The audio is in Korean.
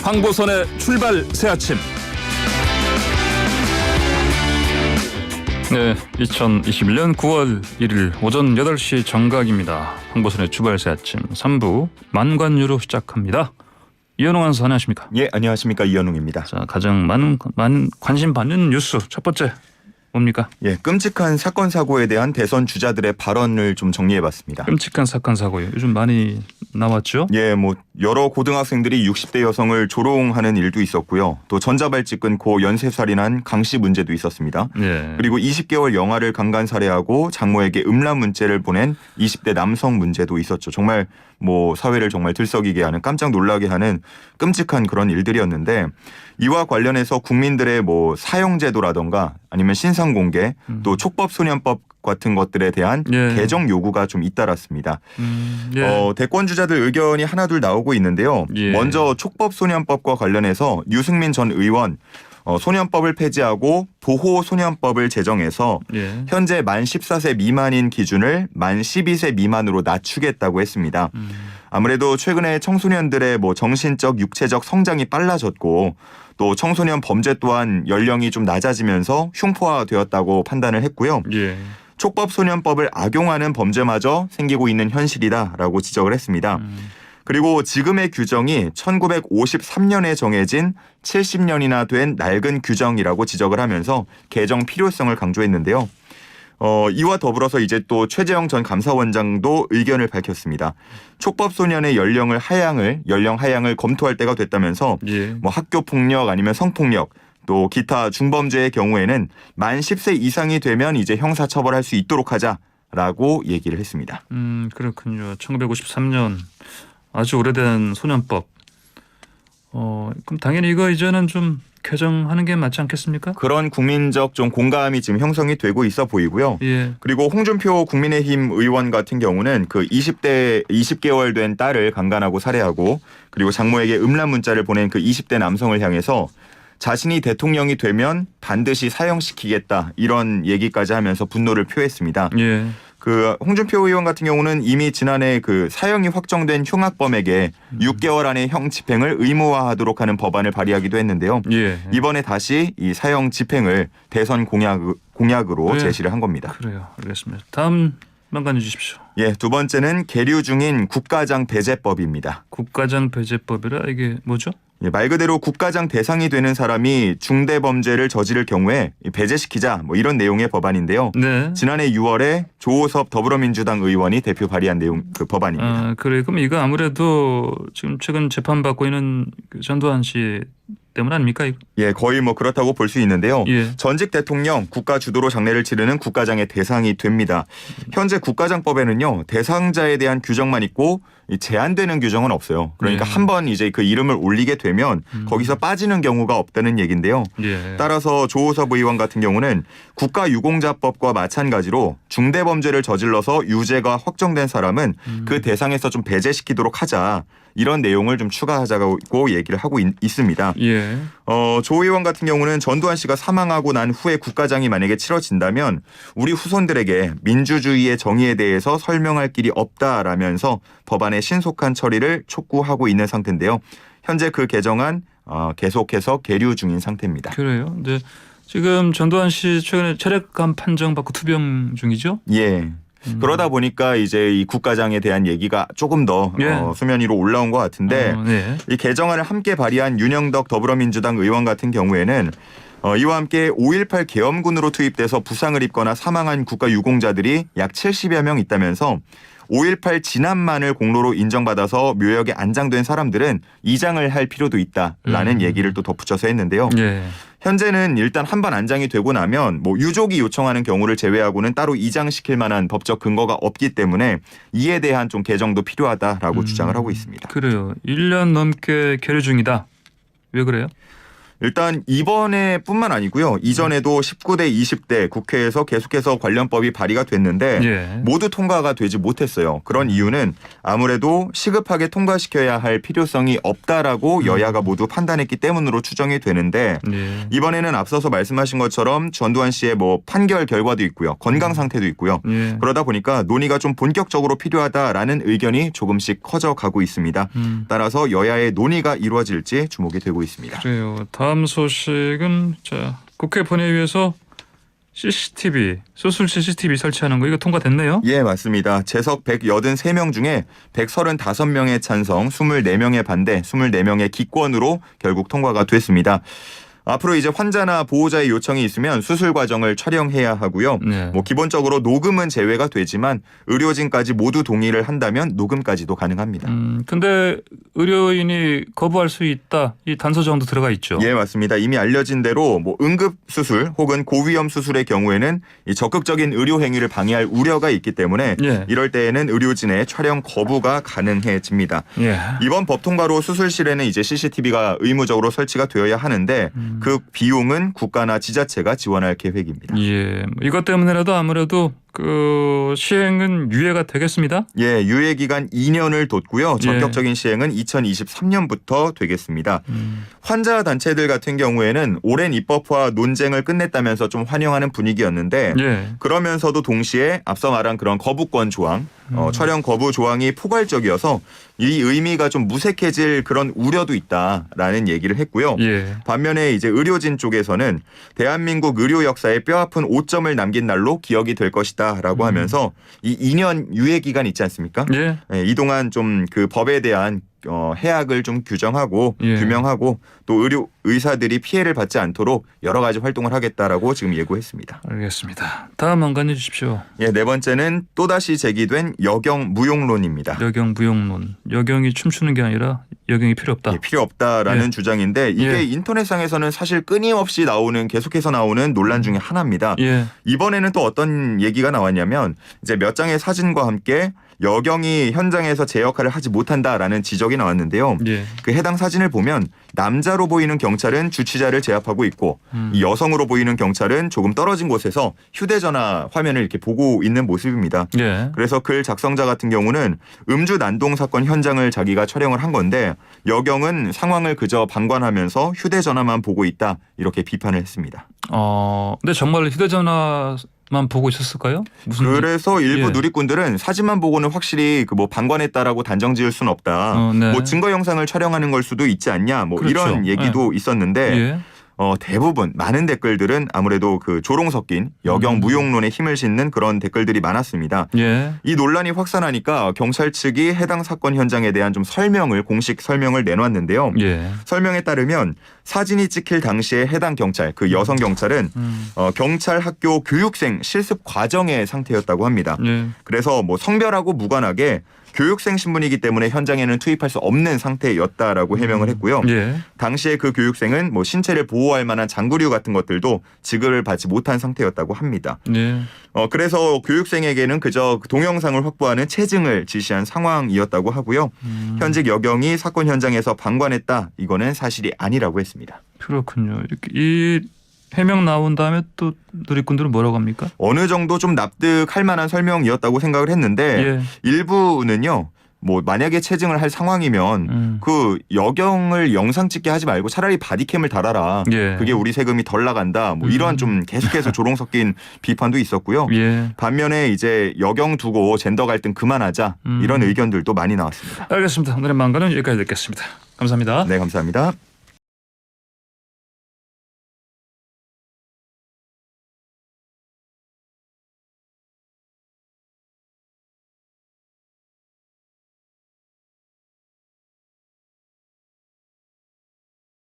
황보선의 출발 새아침. 네, 2021년 9월 1일 오전 8시 정각입니다. 황보선의 출발 새아침 3부 만관유로 시작합니다. 이현웅 아나운서 안녕하십니까? 예, 안녕하십니까, 이현웅입니다. 자, 가장 많은 관심 받는 뉴스 첫 번째 뭡니까? 예, 끔찍한 사건 사고에 대한 대선 주자들의 발언을 좀 정리해봤습니다. 끔찍한 사건 사고요. 요즘 많이 나왔죠? 예, 뭐 여러 고등학생들이 60대 여성을 조롱하는 일도 있었고요. 또 전자발찌 끊고 연쇄살인한 강씨 문제도 있었습니다. 예. 그리고 20개월 영아를 강간 살해하고 장모에게 음란 문자를 보낸 20대 남성 문제도 있었죠. 정말 뭐 사회를 정말 들썩이게 하는, 깜짝 놀라게 하는 끔찍한 그런 일들이었는데, 이와 관련해서 국민들의 뭐 사형제도라던가 아니면 신상공개 또 촉법소년법 같은 것들에 대한 예. 개정 요구가 좀 잇따랐습니다. 예. 대권 주자들 의견이 하나둘 나오고 있는데요. 예. 먼저 촉법소년법과 관련해서 유승민 전 의원 소년법을 폐지하고 보호소년법을 제정해서 예. 현재 만 14세 미만인 기준을 만 12세 미만으로 낮추겠다고 했습니다. 아무래도 최근에 청소년들의 뭐 정신적, 육체적 성장이 빨라졌고 또 청소년 범죄 또한 연령이 좀 낮아지면서 흉포화되었다고 판단을 했고요. 예. 촉법소년법을 악용하는 범죄마저 생기고 있는 현실이다라고 지적을 했습니다. 그리고 지금의 규정이 1953년에 정해진 70년이나 된 낡은 규정이라고 지적을 하면서 개정 필요성을 강조했는데요. 이와 더불어서 이제 또 최재형 전 감사원장도 의견을 밝혔습니다. 촉법소년의 연령 하향을 검토할 때가 됐다면서 예. 뭐 학교 폭력 아니면 성폭력 또 기타 중범죄의 경우에는 만 10세 이상이 되면 이제 형사처벌할 수 있도록 하자라고 얘기를 했습니다. 그렇군요. 1953년 아주 오래된 소년법. 그럼 당연히 이거 이제는 좀 개정하는 게 맞지 않겠습니까? 그런 국민적 좀 공감이 지금 형성이 되고 있어 보이고요. 예. 그리고 홍준표 국민의힘 의원 같은 경우는 그 20개월 된 딸을 강간하고 살해하고 그리고 장모에게 음란 문자를 보낸 그 20대 남성을 향해서 자신이 대통령이 되면 반드시 사형시키겠다, 이런 얘기까지 하면서 분노를 표했습니다. 예. 그 홍준표 의원 같은 경우는 이미 지난해 그 사형이 확정된 흉악범에게 6개월 안에 형 집행을 의무화하도록 하는 법안을 발의하기도 했는데요. 예. 이번에 다시 이 사형 집행을 대선 공약으로 네. 제시를 한 겁니다. 그래요. 알겠습니다. 다음 만관해 주십시오. 예, 두 번째는 계류 중인 국가장 배제법입니다. 국가장 배제법이라 이게 뭐죠? 예, 말 그대로 국가장 대상이 되는 사람이 중대 범죄를 저지를 경우에 배제시키자, 뭐 이런 내용의 법안인데요. 네. 지난해 6월에 조호섭 더불어민주당 의원이 대표 발의한 내용 그 법안입니다. 그래. 그럼 이거 아무래도 지금 최근 재판받고 있는 그 전두환 씨 때문 아닙니까? 이거? 예, 거의 뭐 그렇다고 볼 수 있는데요. 예. 전직 대통령 국가 주도로 장례를 치르는 국가장의 대상이 됩니다. 현재 국가장법에는요, 대상자에 대한 규정만 있고 제한되는 규정은 없어요. 그러니까 네. 한번 이제 그 이름을 올리게 되면 거기서 빠지는 경우가 없다는 얘기인데요. 예. 따라서 조호섭 의원 같은 경우는 국가유공자법과 마찬가지로 중대범죄를 저질러서 유죄가 확정된 사람은 그 대상에서 좀 배제시키도록 하자, 이런 내용을 좀 추가하자고 얘기를 하고 있습니다. 예. 조 의원 같은 경우는 전두환 씨가 사망하고 난 후에 국가장이 만약에 치러진다면 우리 후손들에게 민주주의의 정의에 대해서 설명할 길이 없다라면서 법안의 신속한 처리를 촉구하고 있는 상태인데요. 현재 그 개정안 계속해서 계류 중인 상태입니다. 그래요. 근데 지금 전두환 씨 최근에 체력감 판정 받고 투병 중이죠? 예. 그러다 보니까 이제 이 국가장에 대한 얘기가 조금 더 예. 수면 위로 올라온 것 같은데 네. 이 개정안을 함께 발의한 윤영덕 더불어민주당 의원 같은 경우에는 이와 함께 5.18 계엄군으로 투입돼서 부상을 입거나 사망한 국가유공자들이 약 70여 명 있다면서 5.18 지난만을 공로로 인정받아서 묘역에 안장된 사람들은 이장을 할 필요도 있다라는 얘기를 또 덧붙여서 했는데요. 예. 현재는 일단 한 번 안장이 되고 나면 뭐 유족이 요청하는 경우를 제외하고는 따로 이장시킬 만한 법적 근거가 없기 때문에 이에 대한 좀 개정도 필요하다라고 주장을 하고 있습니다. 그래요. 1년 넘게 계류 중이다. 왜 그래요? 일단 이번에뿐만 아니고요. 이전에도 19대, 20대 국회에서 계속해서 관련법이 발의가 됐는데 예. 모두 통과가 되지 못했어요. 그런 이유는 아무래도 시급하게 통과시켜야 할 필요성이 없다라고 여야가 모두 판단했기 때문으로 추정이 되는데 예. 이번에는 앞서서 말씀하신 것처럼 전두환 씨의 뭐 판결 결과도 있고요. 건강 상태도 있고요. 예. 그러다 보니까 논의가 좀 본격적으로 필요하다라는 의견이 조금씩 커져가고 있습니다. 따라서 여야의 논의가 이루어질지 주목이 되고 있습니다. 그래요. 다음 소식은 자 국회 본회의에서 CCTV 수술 CCTV 설치하는 거 이거 통과됐네요. 예, 맞습니다. 재석 183명 중에 135명의 찬성, 24명의 반대, 24명의 기권으로 결국 통과가 됐습니다. 앞으로 이제 환자나 보호자의 요청이 있으면 수술 과정을 촬영해야 하고요. 네. 뭐 기본적으로 녹음은 제외가 되지만 의료진까지 모두 동의를 한다면 녹음까지도 가능합니다. 근데 의료인이 거부할 수 있다. 이 단서 정도 들어가 있죠. 예, 맞습니다. 이미 알려진 대로 뭐 응급 수술 혹은 고위험 수술의 경우에는 이 적극적인 의료 행위를 방해할 우려가 있기 때문에 예. 이럴 때에는 의료진의 촬영 거부가 가능해집니다. 예. 이번 법 통과로 수술실에는 이제 CCTV가 의무적으로 설치가 되어야 하는데 그 비용은 국가나 지자체가 지원할 계획입니다. 예. 이것 때문에라도 아무래도 그 시행은 유예가 되겠습니다. 예, 유예 기간 2년을 뒀고요. 전격적인 시행은 2023년부터 되겠습니다. 환자 단체들 같은 경우에는 오랜 입법화 논쟁을 끝냈다면서 좀 환영하는 분위기였는데 예. 그러면서도 동시에 앞서 말한 그런 거부권 조항, 촬영 거부 조항이 포괄적이어서 이 의미가 좀 무색해질 그런 우려도 있다라는 얘기를 했고요. 예. 반면에 이제 의료진 쪽에서는 대한민국 의료 역사에 뼈아픈 오점을 남긴 날로 기억이 될 것이다라고 하면서 이 2년 유예 기간 있지 않습니까? 예. 예, 이동안 좀 그 법에 대한 해악을 좀 규정하고 예. 규명하고 또 의사들이 피해를 받지 않도록 여러 가지 활동을 하겠다라고 지금 예고했습니다. 알겠습니다. 다음 안간해 주십시오. 예, 네 번째는 또다시 제기된 여경 무용론입니다. 여경 무용론. 여경이 춤추는 게 아니라 여경이 필요 없다. 예, 필요 없다라는 예. 주장인데 이게 예. 인터넷상에서는 사실 끊임없이 계속해서 나오는 논란 중에 하나입니다. 예. 이번에는 또 어떤 얘기가 나왔냐면 이제 몇 장의 사진과 함께 여경이 현장에서 제 역할을 하지 못한다라는 지적이 나왔는데요. 예. 그 해당 사진을 보면 남자로 보이는 경찰은 주치자를 제압하고 있고 이 여성으로 보이는 경찰은 조금 떨어진 곳에서 휴대전화 화면을 이렇게 보고 있는 모습입니다. 예. 그래서 글 작성자 같은 경우는 음주 난동 사건 현장을 자기가 촬영을 한 건데 여경은 상황을 그저 방관하면서 휴대전화만 보고 있다 이렇게 비판을 했습니다. 근데 정말 휴대전화만 보고 있었을까요? 그래서 일부 예. 누리꾼들은 사진만 보고는 확실히 그 뭐 방관했다라고 단정 지을 수는 없다. 네. 뭐 증거 영상을 촬영하는 걸 수도 있지 않냐. 뭐 그렇죠. 이런 얘기도 있었는데 예. 대부분 많은 댓글들은 아무래도 그 조롱 섞인 여경 무용론에 힘을 싣는 그런 댓글들이 많았습니다. 예. 이 논란이 확산하니까 경찰 측이 해당 사건 현장에 대한 좀 공식 설명을 내놨는데요. 예. 설명에 따르면 사진이 찍힐 당시에 해당 경찰, 그 여성 경찰은 경찰 학교 교육생 실습 과정의 상태였다고 합니다. 예. 그래서 뭐 성별하고 무관하게 교육생 신분이기 때문에 현장에는 투입할 수 없는 상태였다라고 해명을 했고요. 예. 당시에 그 교육생은 뭐 신체를 보호할 만한 장구류 같은 것들도 지급을 받지 못한 상태였다고 합니다. 예. 그래서 교육생에게는 그저 동영상을 확보하는 체증을 지시한 상황이었다고 하고요. 현직 여경이 사건 현장에서 방관했다. 이거는 사실이 아니라고 했습니다. 그렇군요. 이렇게 이 해명 나온 다음에 또 누리꾼들은 뭐라고 합니까? 어느 정도 좀 납득할 만한 설명이었다고 생각을 했는데 예. 일부는요. 뭐 만약에 체증을 할 상황이면 그 여경을 영상 찍게 하지 말고 차라리 바디캠을 달아라. 예. 그게 우리 세금이 덜 나간다. 뭐 이런 좀 계속해서 조롱 섞인 비판도 있었고요. 예. 반면에 이제 여경 두고 젠더 갈등 그만하자 이런 의견들도 많이 나왔습니다. 알겠습니다. 오늘의 망가는 여기까지 듣겠습니다. 감사합니다. 네, 감사합니다.